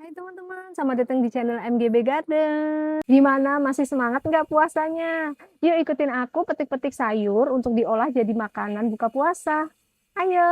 Hai teman-teman, selamat datang di channel MGB Garden. Gimana, masih semangat nggak puasanya? Yuk ikutin aku petik-petik sayur untuk diolah jadi makanan buka puasa. Ayo!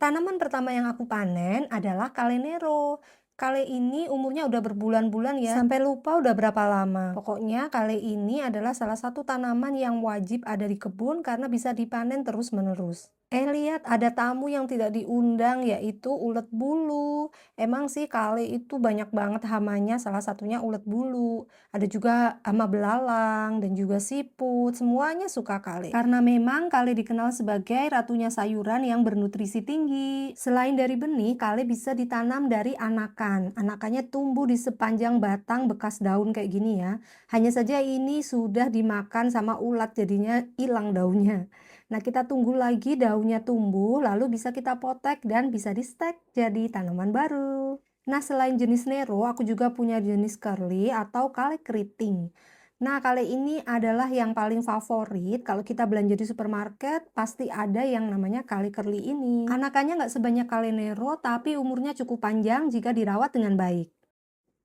Tanaman pertama yang aku panen adalah kale nero. Kale ini umurnya udah berbulan-bulan ya, sampai lupa udah berapa lama. Pokoknya kale ini adalah salah satu tanaman yang wajib ada di kebun karena bisa dipanen terus-menerus. Lihat, ada tamu yang tidak diundang, yaitu ulet bulu. Emang sih kale itu banyak banget hamanya, salah satunya ulet bulu. Ada juga hama belalang dan juga siput, semuanya suka kale. Karena memang kale dikenal sebagai ratunya sayuran yang bernutrisi tinggi. Selain dari benih, kale bisa ditanam dari anakan. Anakannya tumbuh di sepanjang batang bekas daun kayak gini ya. Hanya saja ini sudah dimakan sama ulat, jadinya hilang daunnya. Nah, kita tunggu lagi daunnya tumbuh, lalu bisa kita potek dan bisa di-stek jadi tanaman baru. Nah, selain jenis nero, aku juga punya jenis curly atau kale keriting. Nah, kale ini adalah yang paling favorit. Kalau kita belanja di supermarket, pasti ada yang namanya kale curly ini. Anakannya nggak sebanyak kale nero, tapi umurnya cukup panjang jika dirawat dengan baik.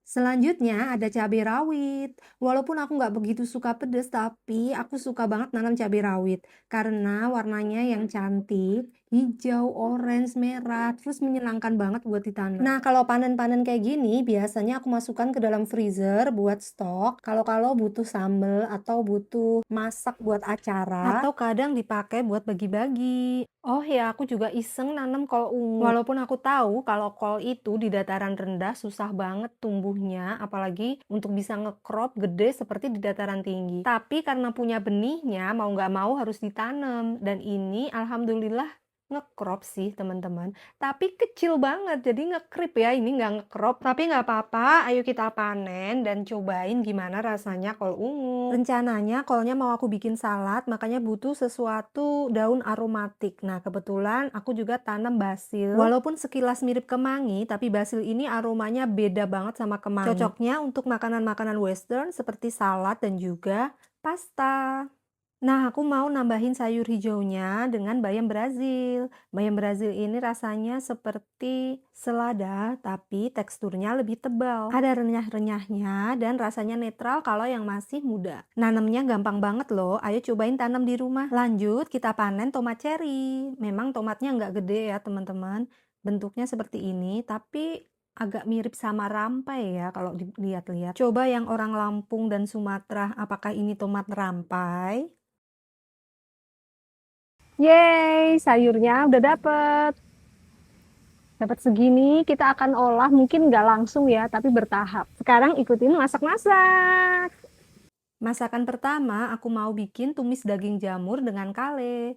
Selanjutnya ada cabai rawit. Walaupun aku nggak begitu suka pedas, tapi aku suka banget nanam cabai rawit. Karena warnanya yang cantik, hijau, orange, merah, terus menyenangkan banget buat ditanam. Nah, kalau panen-panen kayak gini, biasanya aku masukkan ke dalam freezer buat stok. Kalau butuh sambal atau butuh masak buat acara, atau kadang dipakai buat bagi-bagi. Oh ya, aku juga iseng nanam kol ungu. Walaupun aku tahu kalau kol itu di dataran rendah susah banget tumbuhnya, apalagi untuk bisa ngekrop gede seperti di dataran tinggi. Tapi karena punya benihnya, mau nggak mau harus ditanam. Dan ini alhamdulillah ngekrop sih teman-teman. Tapi kecil banget, jadi ngekrip ya, ini nggak ngekrop. Tapi nggak apa-apa, ayo kita panen dan cobain gimana rasanya kol ungu. Rencananya kolnya mau aku bikin salad, makanya butuh sesuatu daun aromatik. Nah, kebetulan aku juga tanam basil. Walaupun sekilas mirip kemangi, tapi basil ini aromanya beda banget sama kemangi. Cocoknya untuk makanan-makanan western seperti salad dan juga pasta. Nah, aku mau nambahin sayur hijaunya dengan bayam Brazil. Bayam Brazil ini rasanya seperti selada, tapi teksturnya lebih tebal. Ada renyah-renyahnya dan rasanya netral kalau yang masih muda. Nanamnya gampang banget loh, ayo cobain tanam di rumah. Lanjut, kita panen tomat cherry. Memang tomatnya nggak gede ya teman-teman. Bentuknya seperti ini, tapi agak mirip sama rampai ya kalau dilihat-lihat. Coba yang orang Lampung dan Sumatera, apakah ini tomat rampai? Yeay, sayurnya udah dapet. Dapat segini, kita akan olah mungkin nggak langsung ya, tapi bertahap. Sekarang ikutin masak-masak. Masakan pertama, aku mau bikin tumis daging jamur dengan kale.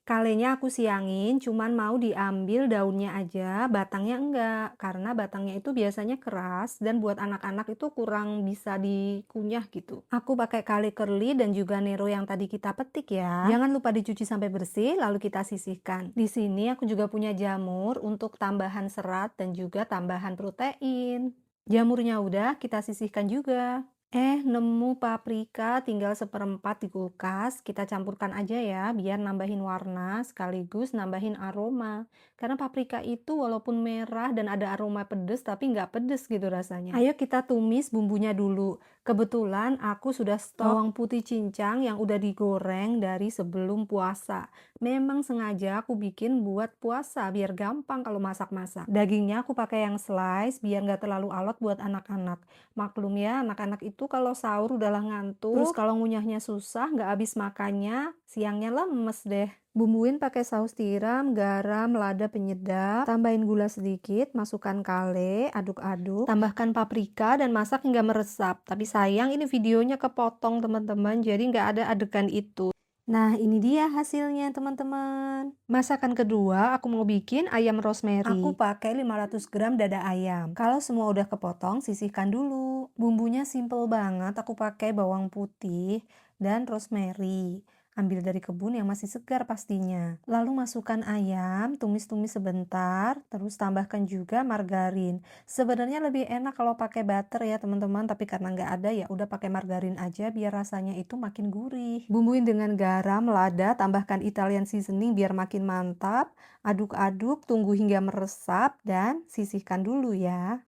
Kalenya aku siangin, cuman mau diambil daunnya aja, batangnya enggak. Karena batangnya itu biasanya keras dan buat anak-anak itu kurang bisa dikunyah gitu. Aku pakai kale curly dan juga nero yang tadi kita petik ya. Jangan lupa dicuci sampai bersih, lalu kita sisihkan. Di sini aku juga punya jamur untuk tambahan serat dan juga tambahan protein. Jamurnya udah, kita sisihkan juga. Nemu paprika tinggal seperempat di kulkas, kita campurkan aja ya, biar nambahin warna sekaligus nambahin aroma. Karena paprika itu walaupun merah dan ada aroma pedes, tapi nggak pedes gitu rasanya. Ayo kita tumis bumbunya dulu. Kebetulan aku sudah stok bawang putih cincang yang udah digoreng dari sebelum puasa. Memang sengaja aku bikin buat puasa, biar gampang kalau masak-masak. Dagingnya aku pakai yang slice, biar nggak terlalu alot buat anak-anak. Maklum ya, anak-anak itu kalau sahur udahlah ngantuk, terus kalau ngunyahnya susah, nggak habis makannya, siangnya lemes deh. Bumbuin pakai saus tiram, garam, lada penyedap, tambahin gula sedikit, masukkan kale, aduk-aduk, tambahkan paprika dan masak hingga meresap. Tapi sayang ini videonya kepotong teman-teman, jadi nggak ada adegan itu. Nah, ini dia hasilnya teman-teman. Masakan kedua, aku mau bikin ayam rosemary. Aku pakai 500 gram dada ayam. Kalau semua udah kepotong, sisihkan dulu. Bumbunya simple banget, aku pakai bawang putih dan rosemary. ambil dari kebun yang masih segar pastinya. Lalu masukkan ayam, tumis-tumis sebentar, terus tambahkan juga margarin. Sebenarnya lebih enak kalau pakai butter ya teman-teman, tapi karena nggak ada ya udah pakai margarin aja biar rasanya itu makin gurih. Bumbuin dengan garam, lada, tambahkan Italian seasoning biar makin mantap. Aduk-aduk, tunggu hingga meresap dan sisihkan dulu ya.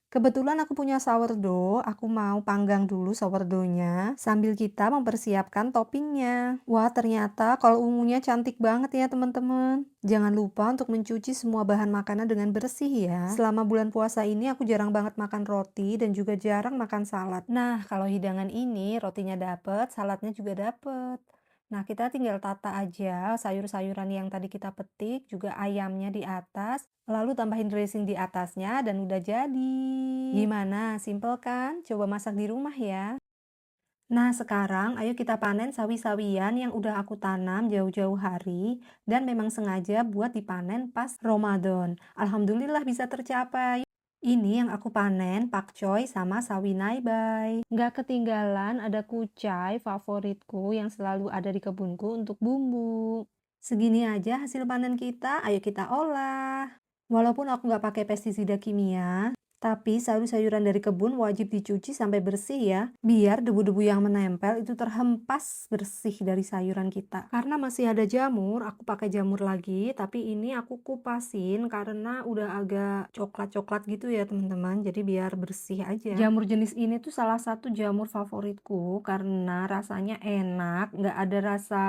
Kebetulan aku punya sourdough, aku mau panggang dulu sourdough-nya sambil kita mempersiapkan toppingnya. Wah, ternyata kalau ungunya cantik banget ya teman-teman. Jangan lupa untuk mencuci semua bahan makanan dengan bersih ya. Selama bulan puasa ini aku jarang banget makan roti dan juga jarang makan salad. Nah, kalau hidangan ini rotinya dapet, saladnya juga dapet. Nah, kita tinggal tata aja sayur-sayuran yang tadi kita petik, juga ayamnya di atas, lalu tambahin dressing di atasnya dan udah jadi. Gimana? Simpel kan? Coba masak di rumah ya. Nah, sekarang ayo kita panen sawi-sawian yang udah aku tanam jauh-jauh hari dan memang sengaja buat dipanen pas Ramadan. Alhamdulillah bisa tercapai. Ini yang aku panen pakcoy sama sawi naibay. Nggak ketinggalan ada kucai favoritku yang selalu ada di kebunku untuk bumbu. Segini aja hasil panen kita, ayo kita olah. Walaupun aku nggak pakai pestisida kimia, tapi sayur-sayuran dari kebun wajib dicuci sampai bersih ya, biar debu-debu yang menempel itu terhempas bersih dari sayuran kita. Karena masih ada jamur, aku pakai jamur lagi, tapi ini aku kupasin karena udah agak coklat-coklat gitu ya teman-teman, jadi biar bersih aja. Jamur jenis ini tuh salah satu jamur favoritku karena rasanya enak, nggak ada rasa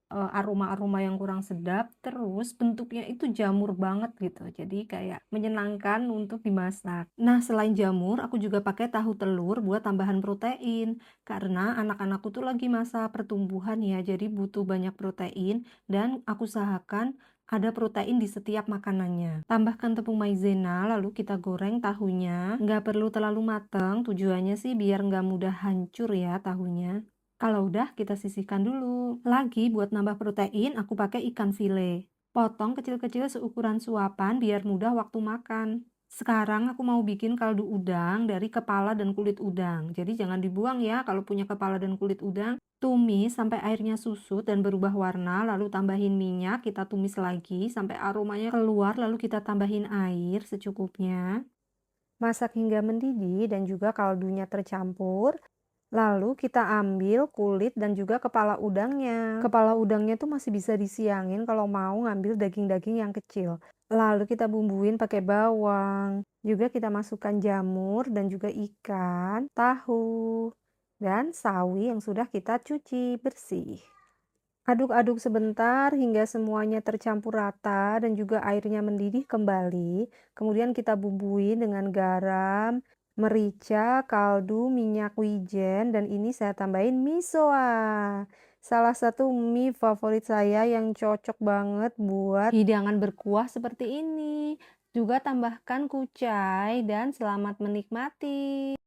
aroma-aroma yang kurang sedap, terus bentuknya itu jamur banget gitu. Jadi kayak menyenangkan untuk dimasak. Nah, selain jamur, aku juga pakai tahu telur buat tambahan protein. Karena anak-anakku tuh lagi masa pertumbuhan ya, jadi butuh banyak protein dan aku usahakan ada protein di setiap makanannya. Tambahkan tepung maizena, lalu kita goreng tahunya. Nggak perlu terlalu mateng, tujuannya sih biar nggak mudah hancur ya tahunya. Kalau udah, kita sisihkan dulu. Lagi buat nambah protein, aku pakai ikan file. Potong kecil-kecil seukuran suapan biar mudah waktu makan. Sekarang aku mau bikin kaldu udang dari kepala dan kulit udang. Jadi jangan dibuang ya kalau punya kepala dan kulit udang. Tumis sampai airnya susut dan berubah warna, lalu tambahin minyak, kita tumis lagi sampai aromanya keluar, lalu kita tambahin air secukupnya. Masak hingga mendidih dan juga kaldunya tercampur. Lalu kita ambil kulit dan juga kepala udangnya. Kepala udangnya tuh masih bisa disiangin kalau mau ngambil daging-daging yang kecil. Lalu kita bumbuin pakai bawang. Juga kita masukkan jamur dan juga ikan, tahu, dan sawi yang sudah kita cuci bersih. Aduk-aduk sebentar hingga semuanya tercampur rata dan juga airnya mendidih kembali. Kemudian kita bumbui dengan garam, merica, kaldu, minyak wijen, dan ini saya tambahin misoa. Salah satu mie favorit saya yang cocok banget buat hidangan berkuah seperti ini. Juga tambahkan kucai dan selamat menikmati.